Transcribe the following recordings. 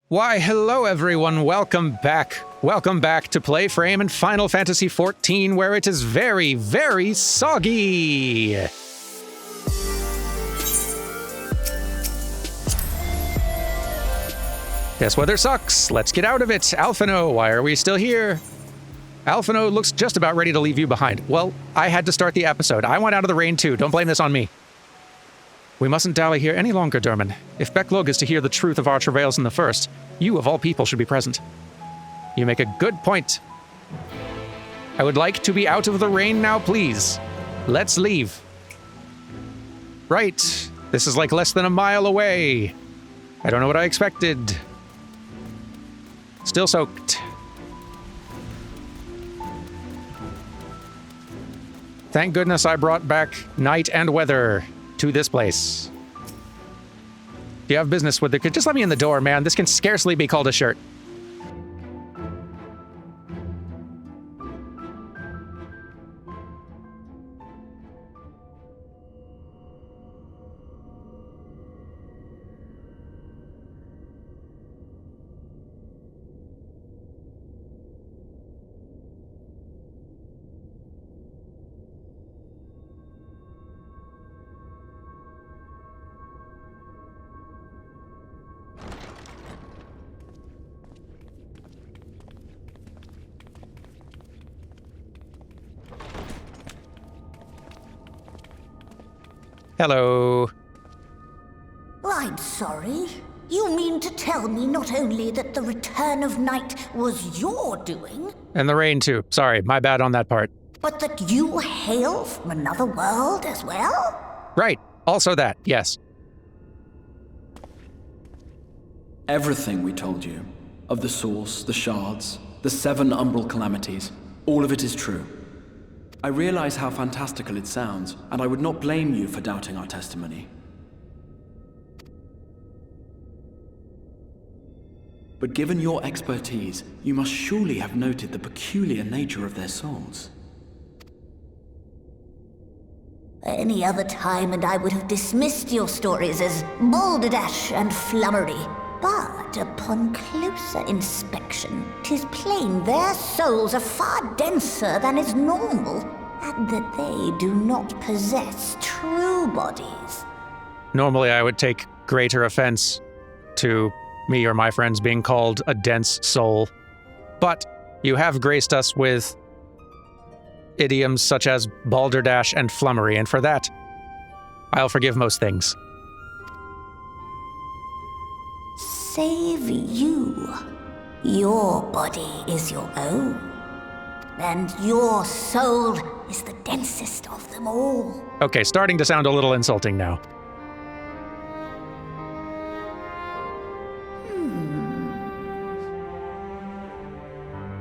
Why, hello everyone, welcome back. Welcome back to PlayFrame and Final Fantasy XIV, where it is very, very soggy. This weather sucks. Let's get out of it. Alphino, why are we still here? Alphino looks just about ready to leave you behind. Well, I had to start the episode. I went out of the rain too. Don't blame this on me. We mustn't dally here any longer, Derman. If Beq Lugg is to hear the truth of our travails in the first, you of all people should be present. You make a good point. I would like to be out of the rain now, please. Let's leave. Right. This is like less than a mile away. I don't know what I expected. Still soaked. Thank goodness I brought back night and weather to this place. Do you have business with it? Just let me in the door, man. This can scarcely be called a shirt. Hello. I'm sorry. You mean to tell me not only that the return of night was your doing, And the rain too. Sorry, my bad on that part. but that you hail from another world as well? Right. Also that, yes. Everything we told you, of the source, the shards, the 7 umbral calamities, all of it is true. I realize how fantastical it sounds, and I would not blame you for doubting our testimony. But given your expertise, you must surely have noted the peculiar nature of their souls. Any other time and I would have dismissed your stories as balderdash and flummery. But upon closer inspection, 'tis plain their souls are far denser than is normal, and that they do not possess true bodies. Normally I would take greater offense to me or my friends being called a dense soul. But you have graced us with idioms such as balderdash and flummery, and for that, I'll forgive most things. Save you. Your body is your own. And your soul is the densest of them all. Okay, starting to sound a little insulting now.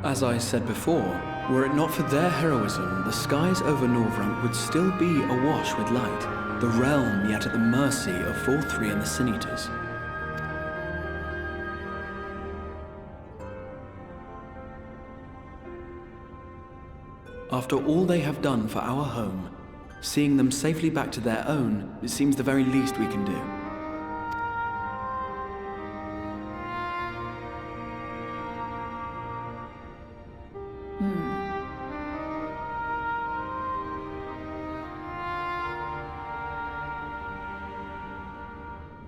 As I said before, were it not for their heroism, the skies over Norvrant would still be awash with light, the realm yet at the mercy of Fall3 and the Sin Eaters. After all they have done for our home, seeing them safely back to their own, it seems the very least we can do.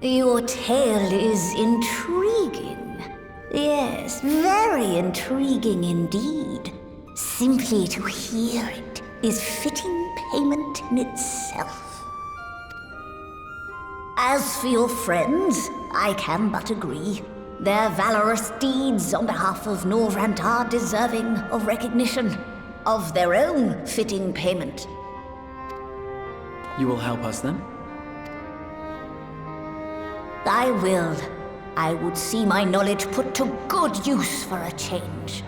Your tale is intriguing. Yes, very intriguing indeed. Simply to hear it is fitting payment in itself. As for your friends, I can but agree. Their valorous deeds on behalf of Norvrant are deserving of recognition, of their own fitting payment. You will help us then? I will. I would see my knowledge put to good use for a change.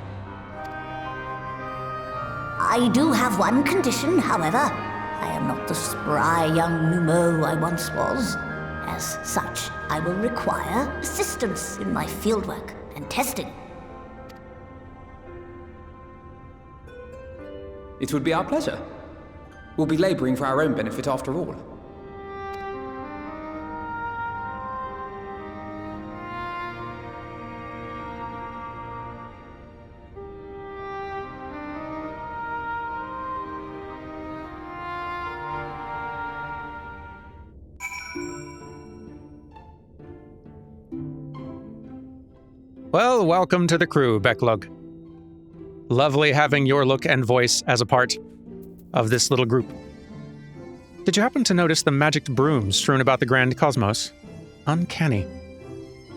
I do have one condition, however. I am not the spry young Numo I once was. As such, I will require assistance in my fieldwork and testing. It would be our pleasure. We'll be laboring for our own benefit after all. Well, welcome to the crew, Beq Lugg. Lovely having your look and voice as a part of this little group. Did you happen to notice the magic brooms strewn about the grand cosmos? Uncanny.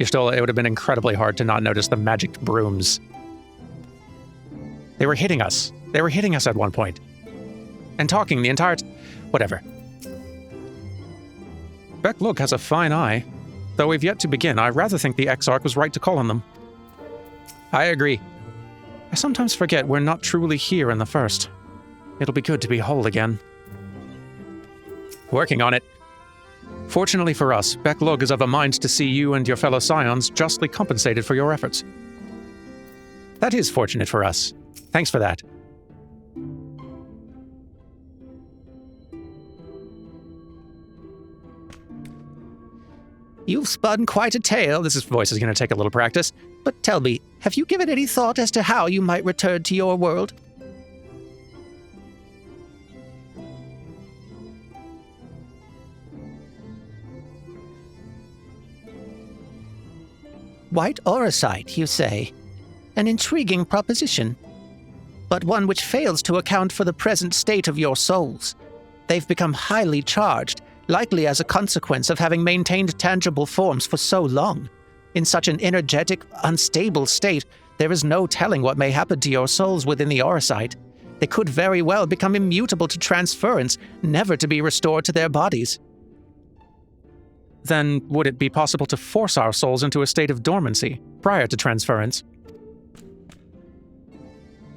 Still, it would have been incredibly hard to not notice the magic brooms. They were hitting us. They were hitting us at one point. And talking the entire whatever. Beq Lugg has a fine eye. Though we've yet to begin, I rather think the Exarch was right to call on them. I agree. I sometimes forget we're not truly here in the first. It'll be good to be whole again. Working on it. Fortunately for us, Beq Lugg is of a mind to see you and your fellow scions justly compensated for your efforts. That is fortunate for us. Thanks for that. You've spun quite a tale. This voice is going to take a little practice. But tell me, have you given any thought as to how you might return to your world? White Auracite, you say? An intriguing proposition, but one which fails to account for the present state of your souls. They've become highly charged, likely as a consequence of having maintained tangible forms for so long. In such an energetic, unstable state, there is no telling what may happen to your souls within the Auracite. They could very well become immutable to transference, never to be restored to their bodies. Then would it be possible to force our souls into a state of dormancy prior to transference?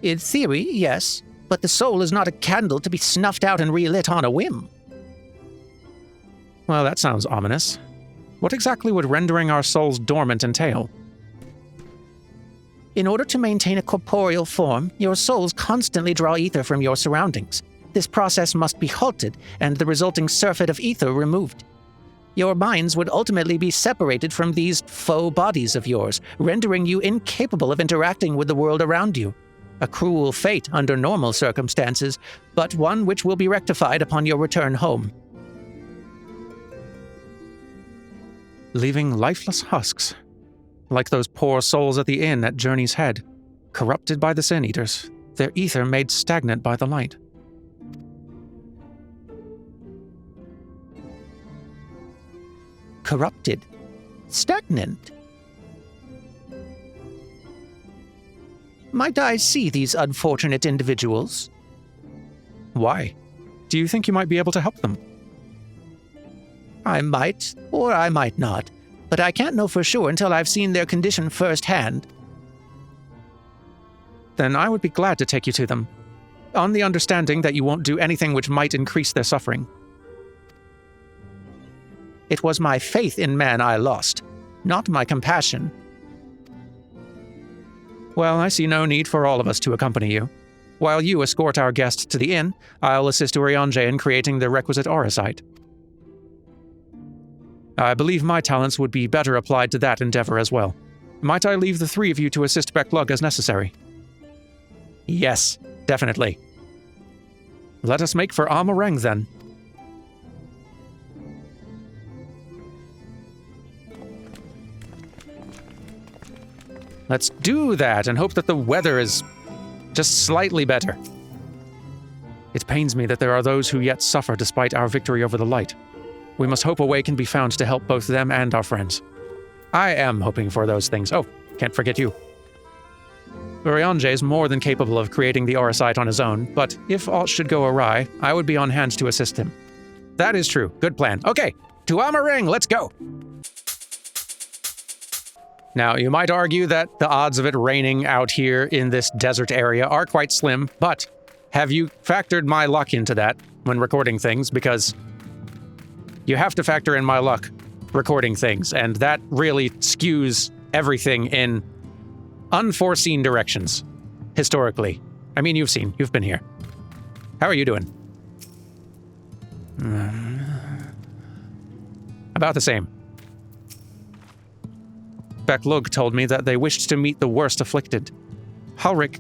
In theory, yes, but the soul is not a candle to be snuffed out and relit on a whim. Well, that sounds ominous. What exactly would rendering our souls dormant entail? In order to maintain a corporeal form, your souls constantly draw ether from your surroundings. This process must be halted and the resulting surfeit of ether removed. Your minds would ultimately be separated from these faux bodies of yours, rendering you incapable of interacting with the world around you. A cruel fate under normal circumstances, but one which will be rectified upon your return home. Leaving lifeless husks, like those poor souls at the inn at Journey's Head, corrupted by the Sin Eaters, their ether made stagnant by the light. Corrupted? Stagnant? Might I see these unfortunate individuals? Why? Do you think you might be able to help them? I might, or I might not, but I can't know for sure until I've seen their condition firsthand. Then I would be glad to take you to them, on the understanding that you won't do anything which might increase their suffering. It was my faith in man I lost, not my compassion. Well, I see no need for all of us to accompany you. While you escort our guest to the inn, I'll assist Urianger in creating the requisite Auracite. I believe my talents would be better applied to that endeavor as well. Might I leave the three of you to assist Beq Lugg as necessary? Yes, definitely. Let us make for Amareng then. Let's do that and hope that the weather is just slightly better. It pains me that there are those who yet suffer despite our victory over the light. We must hope a way can be found to help both them and our friends. I am hoping for those things. Oh, can't forget you. Urianger is more than capable of creating the Auracite on his own, but if aught should go awry, I would be on hand to assist him. That is true. Good plan. Okay, to Amareng, let's go! Now, you might argue that the odds of it raining out here in this desert area are quite slim, but have you factored my luck into that when recording things? Because you have to factor in my luck recording things, and that really skews everything in unforeseen directions, historically. I mean, you've been here. How are you doing? About the same. Beq Lugg told me that they wished to meet the worst afflicted. Halric,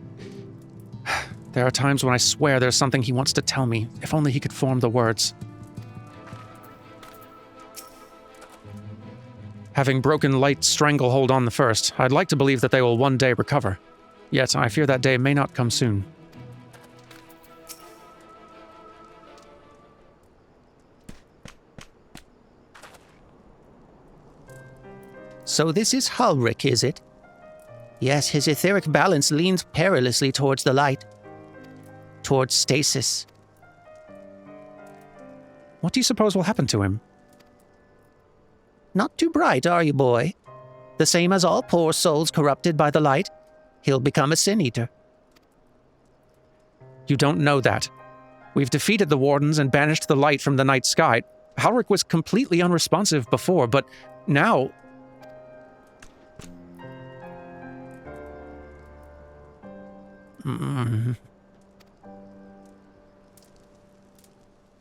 there are times when I swear there's something he wants to tell me, if only he could form the words. Having broken Light's stranglehold on the first, I'd like to believe that they will one day recover. Yet I fear that day may not come soon. So this is Ulrich, is it? Yes, his etheric balance leans perilously towards the light. Towards stasis. What do you suppose will happen to him? Not too bright, are you, boy? The same as all poor souls corrupted by the light. He'll become a sin-eater. You don't know that. We've defeated the Wardens and banished the light from the night sky. Halric was completely unresponsive before, but now...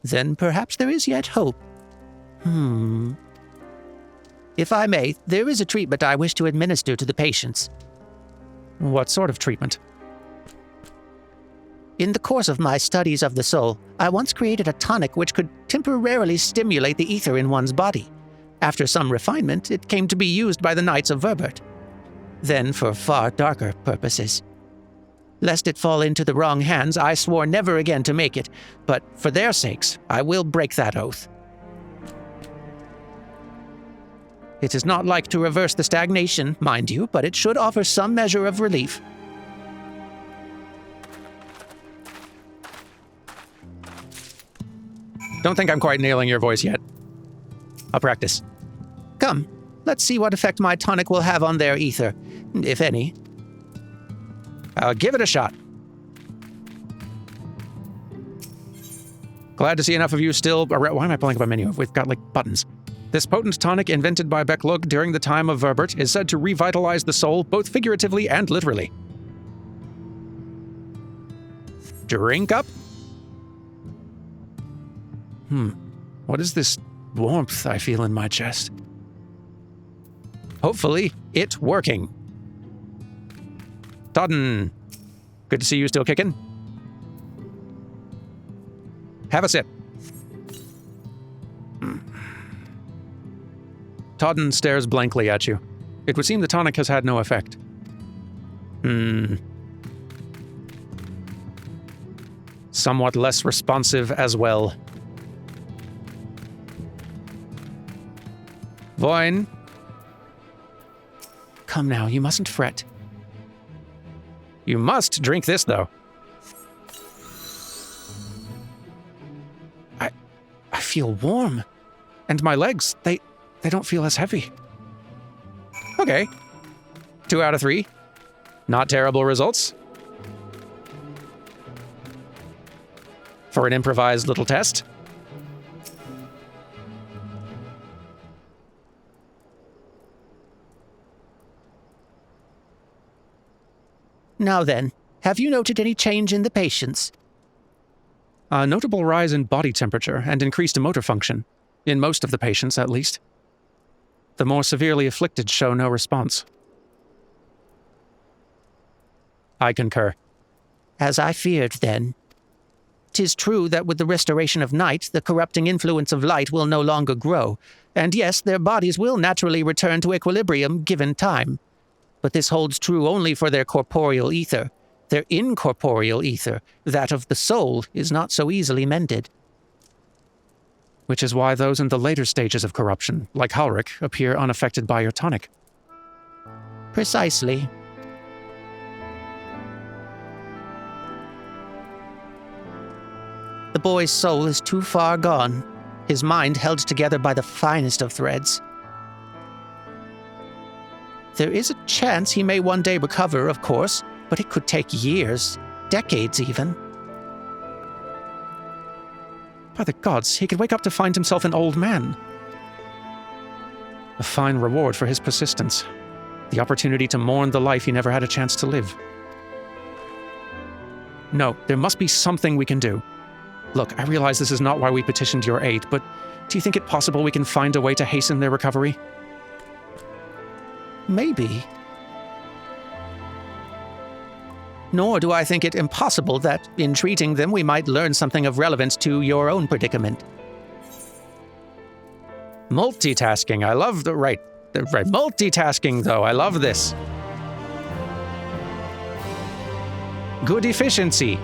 Then perhaps there is yet hope. If I may, there is a treatment I wish to administer to the patients. What sort of treatment? In the course of my studies of the soul, I once created a tonic which could temporarily stimulate the ether in one's body. After some refinement, it came to be used by the Knights of Verbert. Then for far darker purposes. Lest it fall into the wrong hands, I swore never again to make it, but for their sakes, I will break that oath. It is not like to reverse the stagnation, mind you, but it should offer some measure of relief. Don't think I'm quite nailing your voice yet. I'll practice. Come, let's see what effect my tonic will have on their ether, if any. I'll give it a shot. Glad to see enough of you still... Why am I pulling up a menu? We've got, buttons. This potent tonic invented by Beq Lugg during the time of Verbert is said to revitalize the soul, both figuratively and literally. Drink up. What is this warmth I feel in my chest? Hopefully, it's working. Todden, good to see you still kicking. Have a sip. Todden stares blankly at you. It would seem the tonic has had no effect. Somewhat less responsive as well. Voin. Come now, you mustn't fret. You must drink this, though. I feel warm. And my legs, they don't feel as heavy. Okay. 2 out of 3. Not terrible results. For an improvised little test. Now then, have you noted any change in the patients? A notable rise in body temperature and increased motor function. In most of the patients, at least. The more severely afflicted show no response. I concur. As I feared, then. 'Tis true that with the restoration of night, the corrupting influence of light will no longer grow, and yes, their bodies will naturally return to equilibrium given time. But this holds true only for their corporeal ether. Their incorporeal ether, that of the soul, is not so easily mended. Which is why those in the later stages of corruption, like Halric, appear unaffected by your tonic. Precisely. The boy's soul is too far gone, his mind held together by the finest of threads. There is a chance he may one day recover, of course, but it could take years, decades even. By the gods, he could wake up to find himself an old man. A fine reward for his persistence. The opportunity to mourn the life he never had a chance to live. No, there must be something we can do. Look, I realize this is not why we petitioned your aid, but do you think it possible we can find a way to hasten their recovery? Maybe. Nor do I think it impossible that, in treating them, we might learn something of relevance to your own predicament. Multitasking, I love the... Right. Right, multitasking, though. I love this. Good efficiency.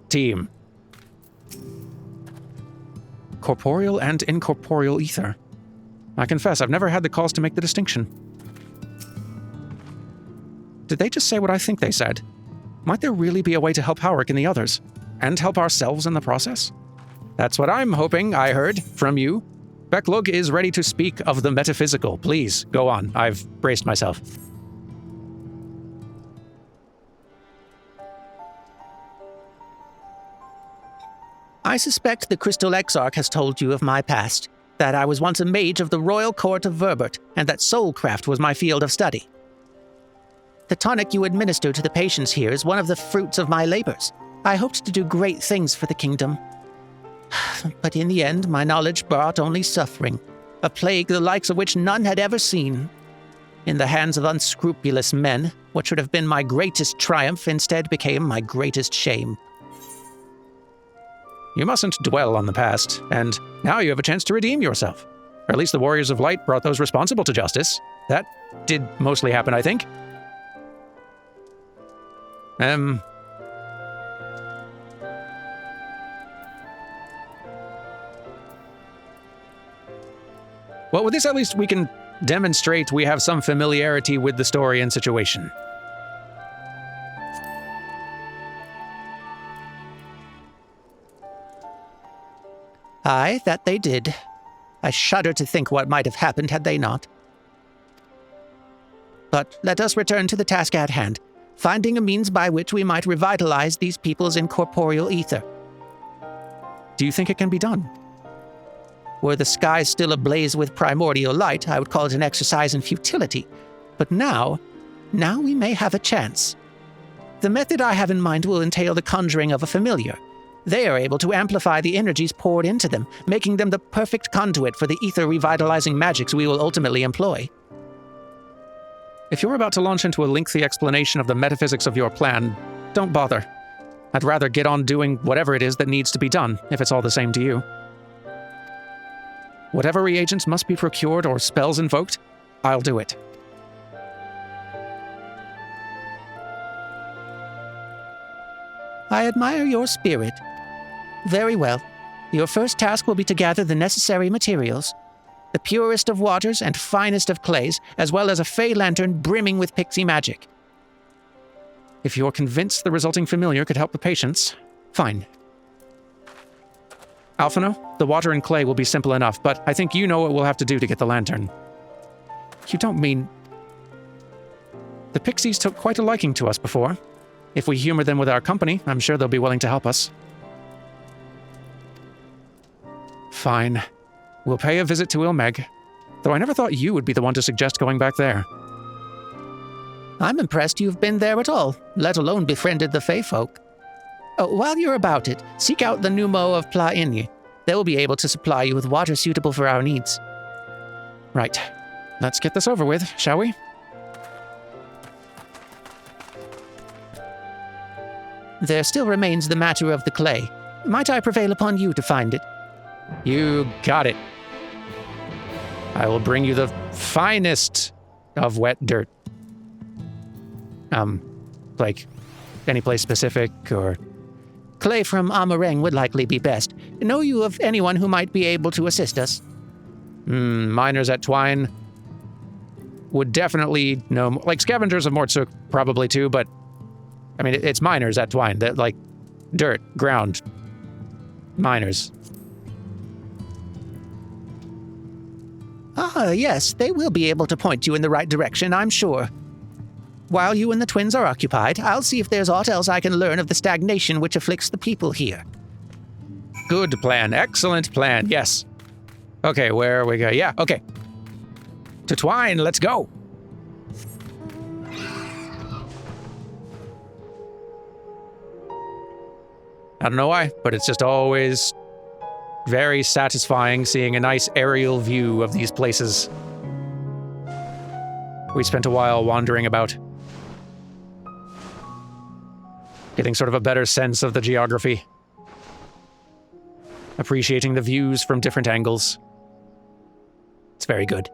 Team. Corporeal and incorporeal ether. I confess, I've never had the calls to make the distinction. Did they just say what I think they said? Might there really be a way to help Howrick and the others? And help ourselves in the process? That's what I'm hoping I heard from you. Beq Lugg is ready to speak of the metaphysical. Please, go on. I've braced myself. I suspect the Crystal Exarch has told you of my past, that I was once a mage of the Royal Court of Verbert, and that soulcraft was my field of study. The tonic you administer to the patients here is one of the fruits of my labors. I hoped to do great things for the kingdom. But in the end, my knowledge brought only suffering, a plague the likes of which none had ever seen. In the hands of unscrupulous men, what should have been my greatest triumph instead became my greatest shame. You mustn't dwell on the past, and now you have a chance to redeem yourself. Or at least the Warriors of Light brought those responsible to justice. That did mostly happen, I think. Well, with this, at least we can demonstrate we have some familiarity with the story and situation. Aye, that they did. I shudder to think what might have happened had they not. But let us return to the task at hand, finding a means by which we might revitalize these people's incorporeal ether. Do you think it can be done? Were the skies still ablaze with primordial light, I would call it an exercise in futility. But now we may have a chance. The method I have in mind will entail the conjuring of a familiar. They are able to amplify the energies poured into them, making them the perfect conduit for the ether-revitalizing magics we will ultimately employ. If you're about to launch into a lengthy explanation of the metaphysics of your plan, don't bother. I'd rather get on doing whatever it is that needs to be done, if it's all the same to you. Whatever reagents must be procured or spells invoked, I'll do it. I admire your spirit. Very well. Your first task will be to gather the necessary materials. The purest of waters and finest of clays, as well as a fey lantern brimming with pixie magic. If you're convinced the resulting familiar could help the patients, fine. Alphino, the water and clay will be simple enough, but I think you know what we'll have to do to get the lantern. You don't mean... The pixies took quite a liking to us before. If we humor them with our company, I'm sure they'll be willing to help us. Fine. We'll pay a visit to Ilmeg, though I never thought you would be the one to suggest going back there. I'm impressed you've been there at all, let alone befriended the Fey folk. Oh, while you're about it, seek out the Numo of Pla Inye. They will be able to supply you with water suitable for our needs. Right. Let's get this over with, shall we? There still remains the matter of the clay. Might I prevail upon you to find it? You got it. I will bring you the finest of wet dirt. Like, any place specific, or... Clay from Amareng would likely be best. Know you of anyone who might be able to assist us? Miners at Twine would definitely know... Like, Scavengers of Mortsuk probably too, but... I mean, it's miners at Twine. That, like, dirt, ground, miners. Ah, yes, they will be able to point you in the right direction, I'm sure. While you and the twins are occupied, I'll see if there's aught else I can learn of the stagnation which afflicts the people here. Good plan. Excellent plan. Yes. Okay, where we go? Yeah, okay. To Twine, let's go. I don't know why, but it's just always very satisfying seeing a nice aerial view of these places. We spent a while wandering about, getting sort of a better sense of the geography, appreciating the views from different angles. It's very good.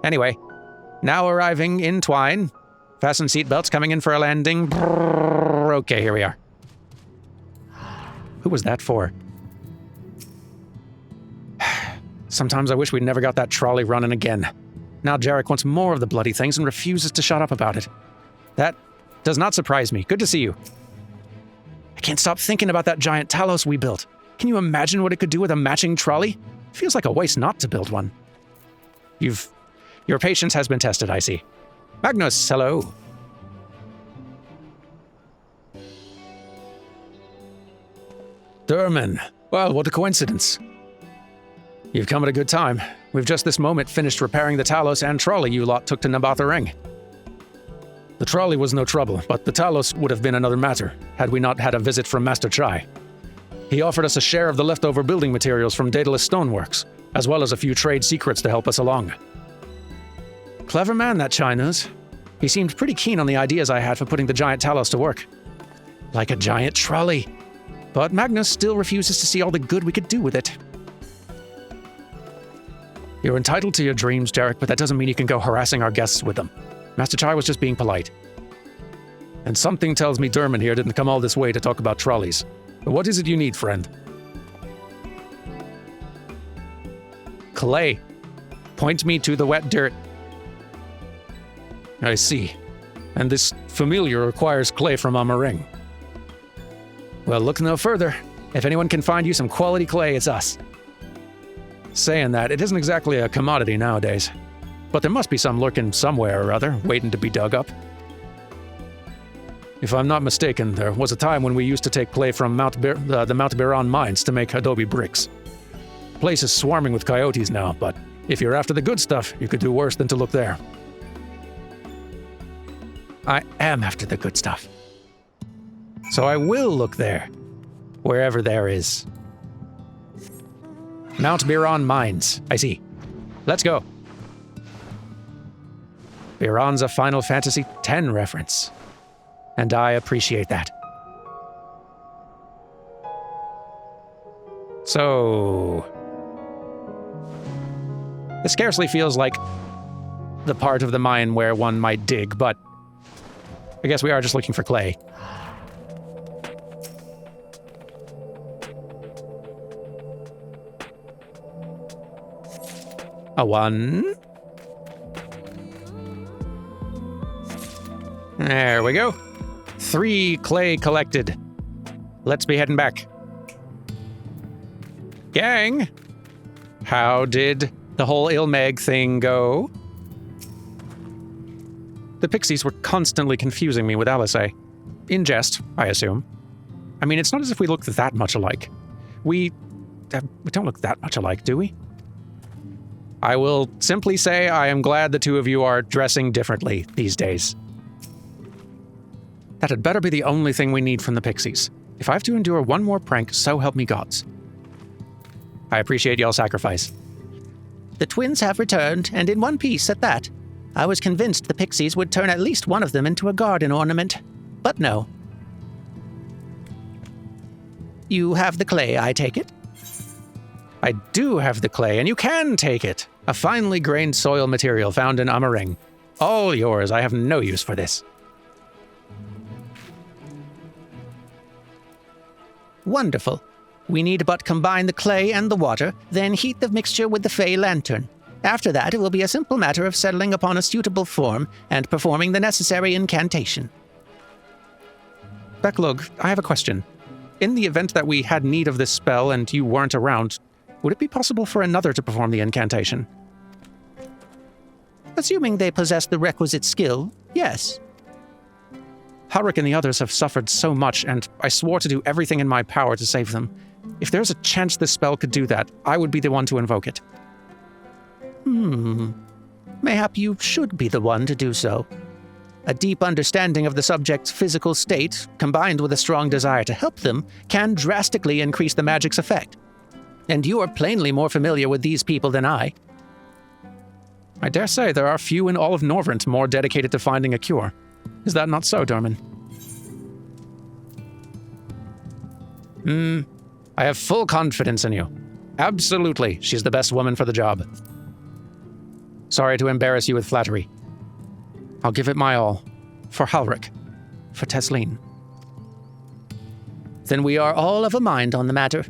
Anyway, now arriving in Twine. Fasten seatbelts, coming in for a landing. Brrr. Okay, here we are. Who was that for? Sometimes I wish we'd never got that trolley running again. Now Jarek wants more of the bloody things and refuses to shut up about it. That does not surprise me. Good to see you. I can't stop thinking about that giant Talos we built. Can you imagine what it could do with a matching trolley? Feels like a waste not to build one. Your patience has been tested, I see. Magnus, hello. Durman. Well, what a coincidence. You've come at a good time. We've just this moment finished repairing the Talos and trolley you lot took to Nabatha Ring. The trolley was no trouble, but the Talos would have been another matter, had we not had a visit from Master Chai. He offered us a share of the leftover building materials from Daedalus Stoneworks, as well as a few trade secrets to help us along. Clever man, that Chai knows. He seemed pretty keen on the ideas I had for putting the giant Talos to work. Like a giant trolley. But Magnus still refuses to see all the good we could do with it. You're entitled to your dreams, Jarek, but that doesn't mean you can go harassing our guests with them. Master Chai was just being polite. And something tells me Durman here didn't come all this way to talk about trolleys. But what is it you need, friend? Clay. Point me to the wet dirt. I see. And this familiar requires clay from Amaring. Well, look no further. If anyone can find you some quality clay, it's us. Saying that, it isn't exactly a commodity nowadays. But there must be some lurking somewhere or other, waiting to be dug up. If I'm not mistaken, there was a time when we used to take clay from the Mount Biron mines to make adobe bricks. The place is swarming with coyotes now, but if you're after the good stuff, you could do worse than to look there. I am after the good stuff. So I will look there, wherever there is. Mount Biron Mines, I see. Let's go. Biron's a Final Fantasy X reference, and I appreciate that. So... this scarcely feels like the part of the mine where one might dig, but I guess we are just looking for clay. A 1. There we go. 3 clay collected. Let's be heading back. Gang, how did the whole Ilmeg thing go? The pixies were constantly confusing me with Alizé. In jest, I assume. I mean, it's not as if we look that much alike. We don't look that much alike, do we? I will simply say I am glad the two of you are dressing differently these days. That had better be the only thing we need from the pixies. If I have to endure one more prank, so help me gods. I appreciate y'all's sacrifice. The twins have returned, and in one piece at that. I was convinced the pixies would turn at least one of them into a garden ornament, but no. You have the clay, I take it? I do have the clay, and you can take it. A finely grained soil material found in Amaring. All yours. I have no use for this. Wonderful. We need but combine the clay and the water, then heat the mixture with the Fey lantern. After that, it will be a simple matter of settling upon a suitable form and performing the necessary incantation. Beq Lugg, I have a question. In the event that we had need of this spell and you weren't around, would it be possible for another to perform the incantation? Assuming they possess the requisite skill, yes. Harik and the others have suffered so much, and I swore to do everything in my power to save them. If there's a chance this spell could do that, I would be the one to invoke it. Mayhap you should be the one to do so. A deep understanding of the subject's physical state, combined with a strong desire to help them, can drastically increase the magic's effect. And you are plainly more familiar with these people than I. I dare say there are few in all of Norvrent more dedicated to finding a cure. Is that not so, Durman? I have full confidence in you. Absolutely, she's the best woman for the job. Sorry to embarrass you with flattery. I'll give it my all. For Halric. For Tesleen. Then we are all of a mind on the matter.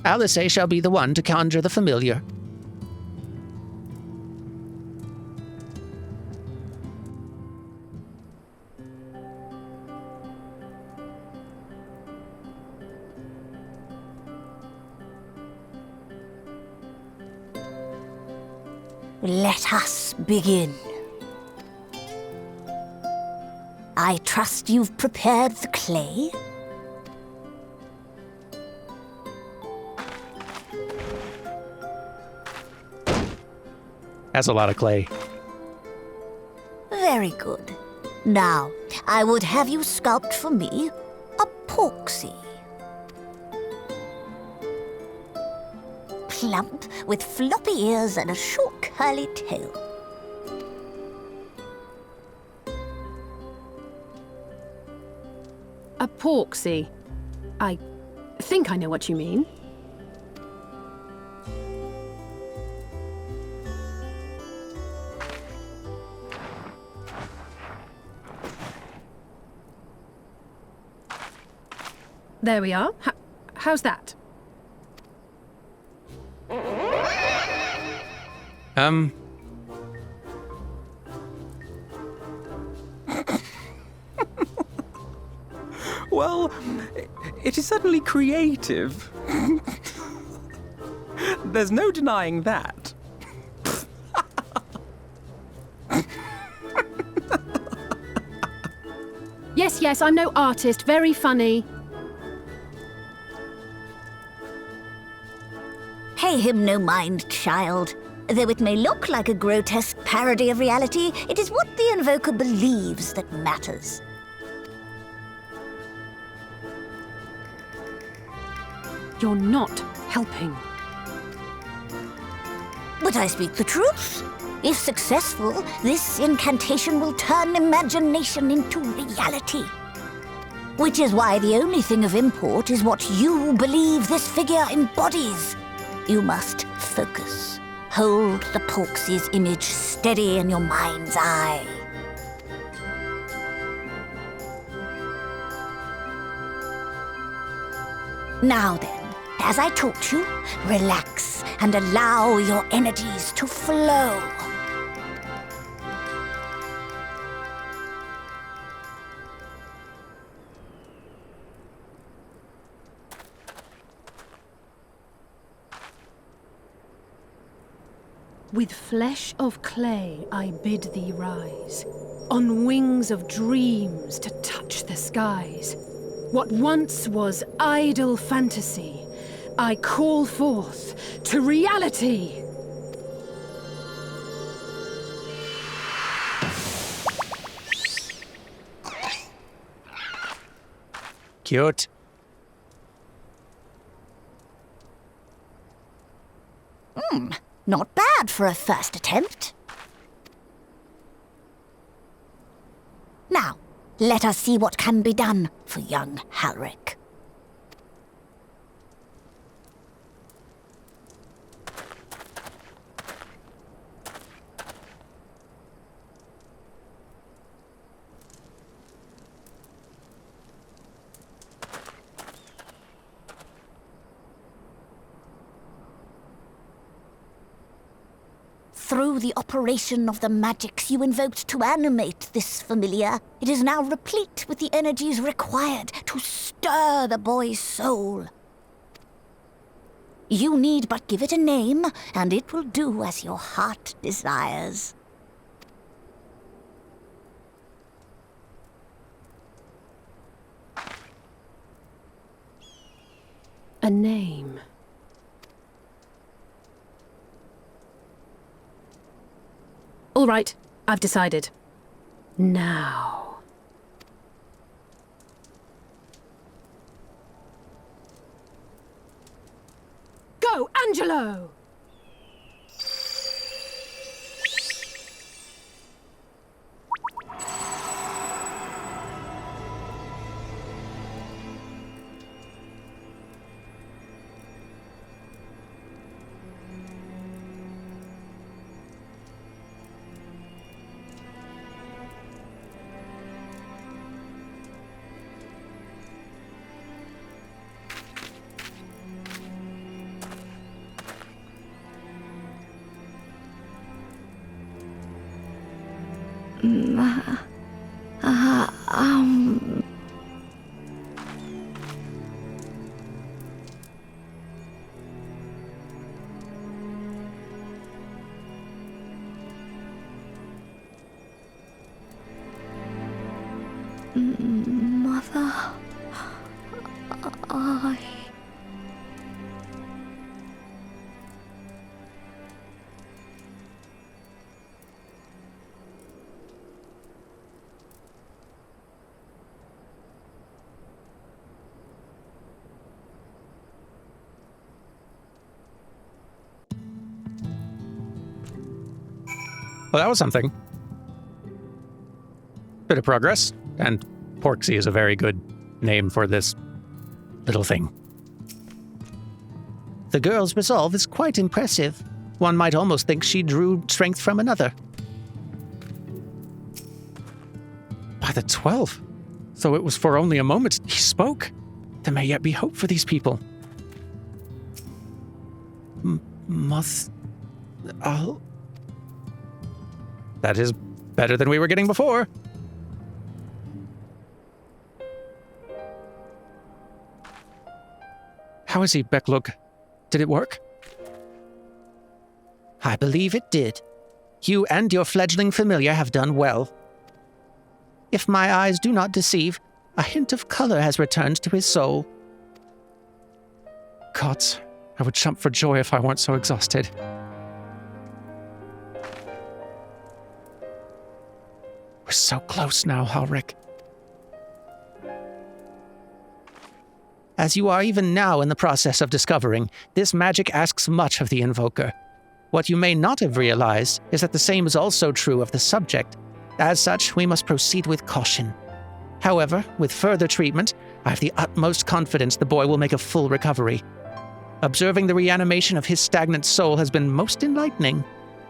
Alice shall be the one to conjure the familiar. Let us begin. I trust you've prepared the clay? That's a lot of clay. Very good. Now, I would have you sculpt for me a porksy. Plump, with floppy ears and a short curly tail. A porksy. I think I know what you mean. There we are. How's that? Well, it is certainly creative. There's no denying that. Yes, I'm no artist. Very funny. Pay him no mind, child. Though it may look like a grotesque parody of reality, it is what the invoker believes that matters. You're not helping. But I speak the truth. If successful, this incantation will turn imagination into reality. Which is why the only thing of import is what you believe this figure embodies. You must focus. Hold the porksy's image steady in your mind's eye. Now then, as I taught you, relax and allow your energies to flow. With flesh of clay I bid thee rise, on wings of dreams to touch the skies. What once was idle fantasy, I call forth to reality. Cute. Not bad for a first attempt. Now, let us see what can be done for young Halric. Through the operation of the magics you invoked to animate this familiar, it is now replete with the energies required to stir the boy's soul. You need but give it a name, and it will do as your heart desires. A name. All right, I've decided. Now. Go, Angelo! Mother, Well, that was something. Bit of progress, and Porksy is a very good name for this little thing. The girl's resolve is quite impressive. One might almost think she drew strength from another. By the 12, though it was for only a moment he spoke, there may yet be hope for these people. That is better than we were getting before. How is he, Beq Lugg? Did it work? I believe it did. You and your fledgling familiar have done well. If my eyes do not deceive, a hint of color has returned to his soul. Gods, I would jump for joy if I weren't so exhausted. We're so close now, Halric. As you are even now in the process of discovering, this magic asks much of the invoker. What you may not have realized is that the same is also true of the subject. As such, we must proceed with caution. However, with further treatment, I have the utmost confidence the boy will make a full recovery. Observing the reanimation of his stagnant soul has been most enlightening.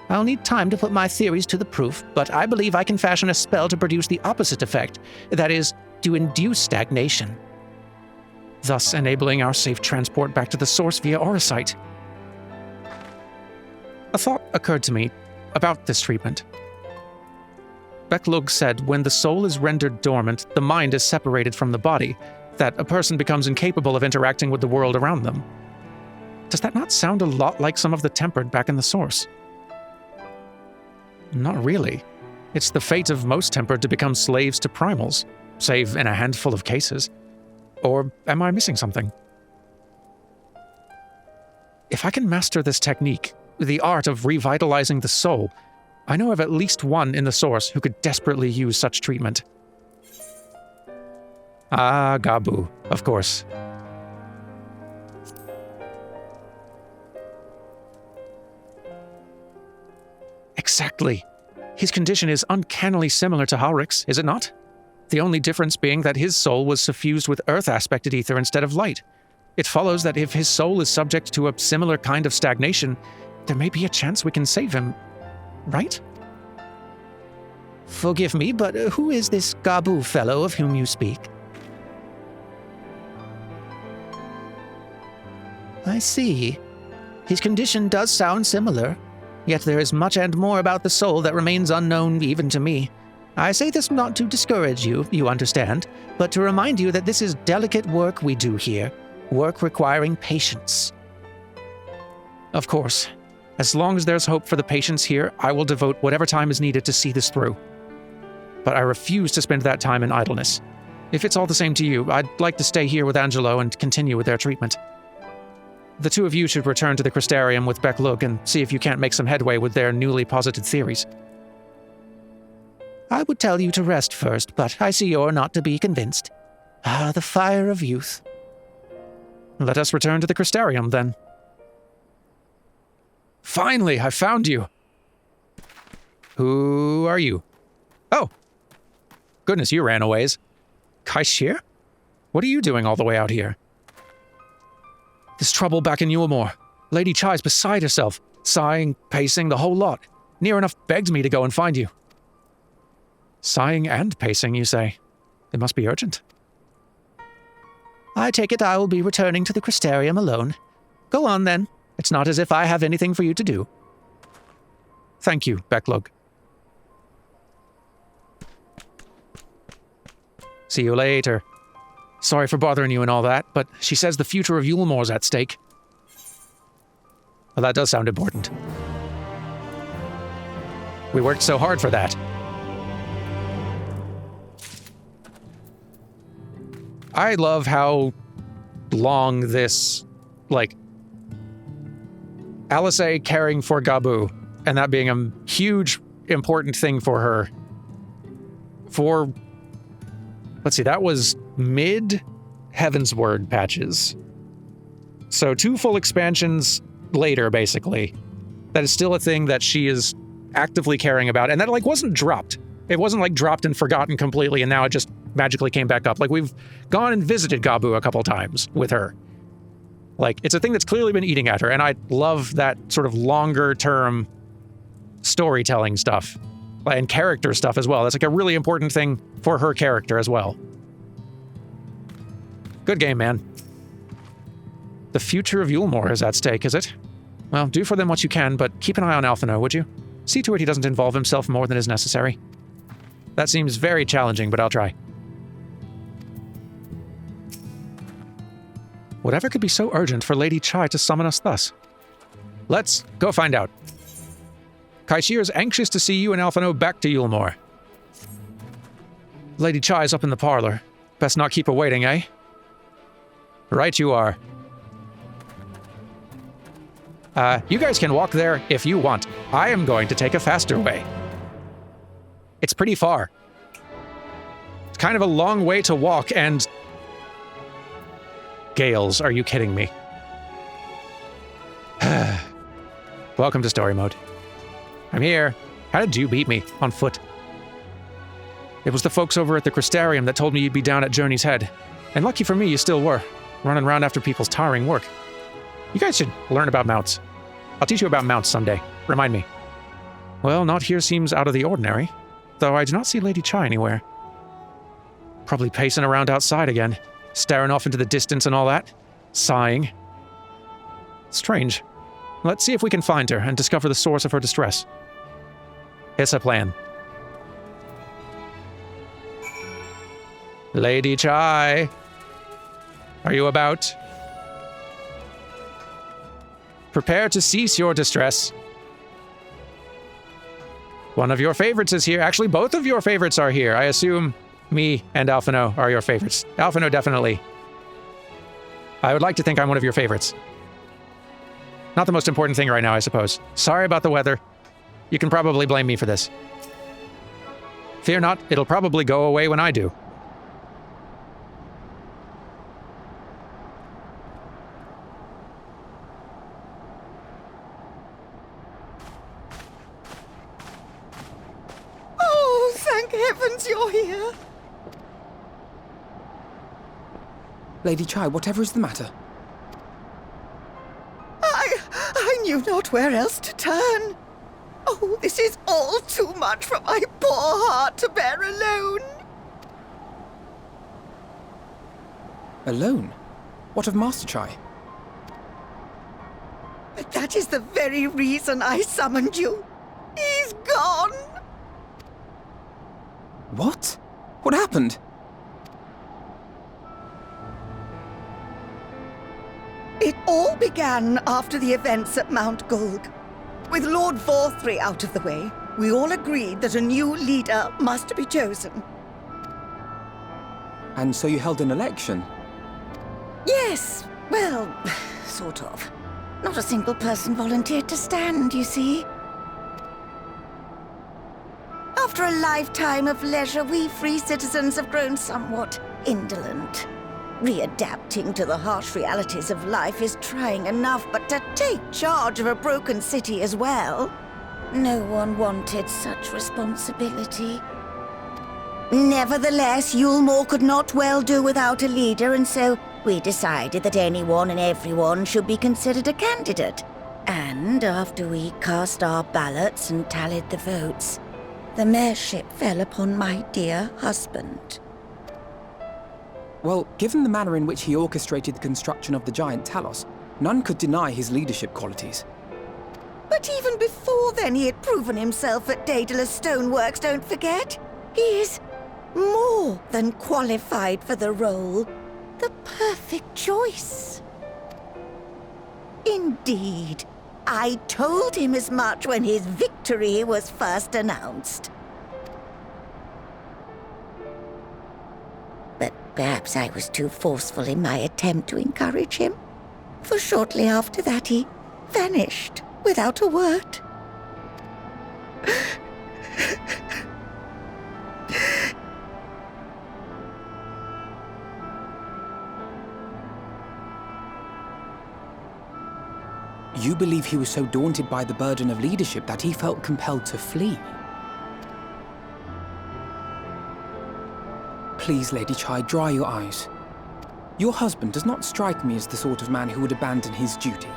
I'll need time to put my theories to the proof, but I believe I can fashion a spell to produce the opposite effect, that is, to induce stagnation, thus enabling our safe transport back to the source via Aurosite. A thought occurred to me about this treatment. Beq Lugg said when the soul is rendered dormant, the mind is separated from the body, that a person becomes incapable of interacting with the world around them. Does that not sound a lot like some of the tempered back in the source? Not really. It's the fate of most tempered to become slaves to primals, save in a handful of cases. Or am I missing something? If I can master this technique, the art of revitalizing the soul, I know of at least one in the source who could desperately use such treatment. Ah, Gabu, of course. Exactly. His condition is uncannily similar to Halric's, is it not? The only difference being that his soul was suffused with earth-aspected ether instead of light. It follows that if his soul is subject to a similar kind of stagnation, there may be a chance we can save him, right? Forgive me, but who is this Gabu fellow of whom you speak? I see. His condition does sound similar, yet there is much and more about the soul that remains unknown even to me. I say this not to discourage you, you understand, but to remind you that this is delicate work we do here, work requiring patience. Of course. As long as there's hope for the patients here, I will devote whatever time is needed to see this through. But I refuse to spend that time in idleness. If it's all the same to you, I'd like to stay here with Angelo and continue with their treatment. The two of you should return to the Crystarium with Beq Lugg and see if you can't make some headway with their newly posited theories. I would tell you to rest first, but I see you're not to be convinced. Ah, the fire of youth. Let us return to the Crystarium, then. Finally, I found you! Who are you? Oh! Goodness, you ran a ways. Kaishir? What are you doing all the way out here? There's trouble back in Ewelmore. Lady Chai's beside herself, sighing, pacing, the whole lot. Near enough begged me to go and find you. Sighing and pacing, you say? It must be urgent. I take it I will be returning to the Crystarium alone. Go on, then. It's not as if I have anything for you to do. Thank you, Beq Lugg. See you later. Sorry for bothering you and all that, but she says the future of Yulmore's at stake. Well, that does sound important. We worked so hard for that. I love how long this, like, Alisaie caring for Gabu, and that being a huge, important thing for her. For, let's see, that was mid-Heavensward patches. So 2 full expansions later, basically. That is still a thing that she is actively caring about, and that, like, wasn't dropped. It wasn't, like, dropped and forgotten completely, and now it just magically came back up. Like, we've gone and visited Gabu a couple times with her. Like, it's a thing that's clearly been eating at her, and I love that sort of longer-term storytelling stuff. And character stuff as well. That's like a really important thing for her character as well. Good game, man. The future of Yulmore is at stake, is it? Well, do for them what you can, but keep an eye on Alphino, would you? See to it he doesn't involve himself more than is necessary. That seems very challenging, but I'll try. Whatever could be so urgent for Lady Chai to summon us thus? Let's go find out. Kaishir is anxious to see you and Alphino back to Yulmore. Lady Chai is up in the parlor. Best not keep her waiting, eh? Right you are. You guys can walk there if you want. I am going to take a faster way. It's pretty far. It's kind of a long way to walk, and... Gales, are you kidding me? Welcome to story mode. I'm here. How did you beat me? On foot. It was the folks over at the Crystarium that told me you'd be down at Journey's Head. And lucky for me, you still were. Running around after people's tiring work. You guys should learn about mounts. I'll teach you about mounts someday. Remind me. Well, not here seems out of the ordinary. Though I do not see Lady Chai anywhere. Probably pacing around outside again. Staring off into the distance and all that. Sighing. Strange. Let's see if we can find her and discover the source of her distress. It's a plan. Lady Chai. Are you about? Prepare to cease your distress. One of your favorites is here. Actually, both of your favorites are here. I assume me and Alphino are your favorites. Alphino, definitely. I would like to think I'm one of your favorites. Not the most important thing right now, I suppose. Sorry about the weather. You can probably blame me for this. Fear not, it'll probably go away when I do. Oh, thank heavens you're here. Lady Chai, whatever is the matter? I knew not where else to turn. Oh, this is all too much for my poor heart to bear alone. Alone? What of Master Chai? But that is the very reason I summoned you. He's gone. What? What happened? It all began after the events at Mount Gulg. With Lord Vorthry out of the way, we all agreed that a new leader must be chosen. And so you held an election? Yes, well, sort of. Not a single person volunteered to stand, you see. After a lifetime of leisure, we free citizens have grown somewhat indolent. Readapting to the harsh realities of life is trying enough, but to take charge of a broken city as well? No one wanted such responsibility. Nevertheless, Yulmore could not well do without a leader, and so we decided that anyone and everyone should be considered a candidate. And after we cast our ballots and tallied the votes, the mayorship fell upon my dear husband. Well, given the manner in which he orchestrated the construction of the giant Talos, none could deny his leadership qualities. But even before then, he had proven himself at Daedalus Stoneworks, don't forget. He is more than qualified for the role. The perfect choice. Indeed. I told him as much when his victory was first announced. But perhaps I was too forceful in my attempt to encourage him. For shortly after that, he vanished without a word. You believe he was so daunted by the burden of leadership that he felt compelled to flee? Please, Lady Chai, dry your eyes. Your husband does not strike me as the sort of man who would abandon his duty,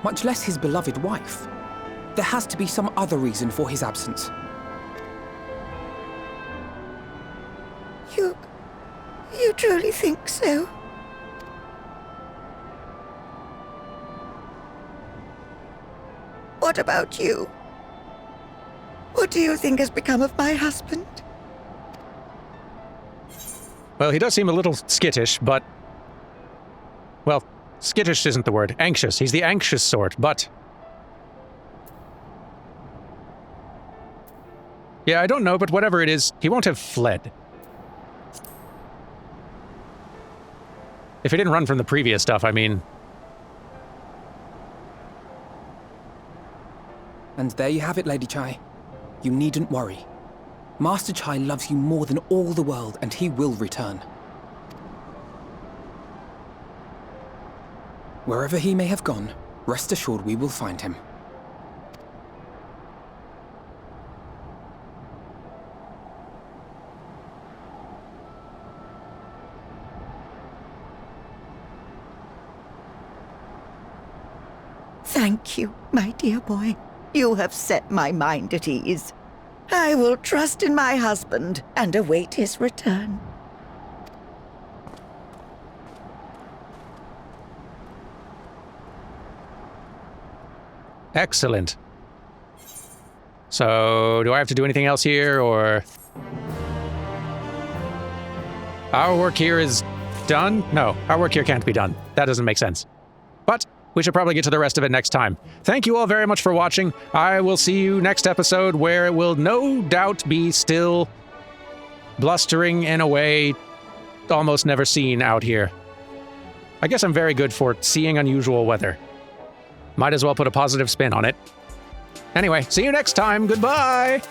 much less his beloved wife. There has to be some other reason for his absence. You truly think so? What about you? What do you think has become of my husband? Well, he does seem a little skittish, but... Well, skittish isn't the word. Anxious. He's the anxious sort, but... Yeah, I don't know, but whatever it is, he won't have fled. If he didn't run from the previous stuff, I mean... And there you have it, Lady Chai. You needn't worry. Master Chai loves you more than all the world, and he will return. Wherever he may have gone, rest assured we will find him. Thank you, my dear boy. You have set my mind at ease. I will trust in my husband and await his return. Excellent. So, do I have to do anything else here, or... Our work here is done? No, our work here can't be done. That doesn't make sense. But we should probably get to the rest of it next time. Thank you all very much for watching. I will see you next episode, where it will no doubt be still blustering in a way almost never seen out here. I guess I'm very good for seeing unusual weather. Might as well put a positive spin on it. Anyway, see you next time. Goodbye!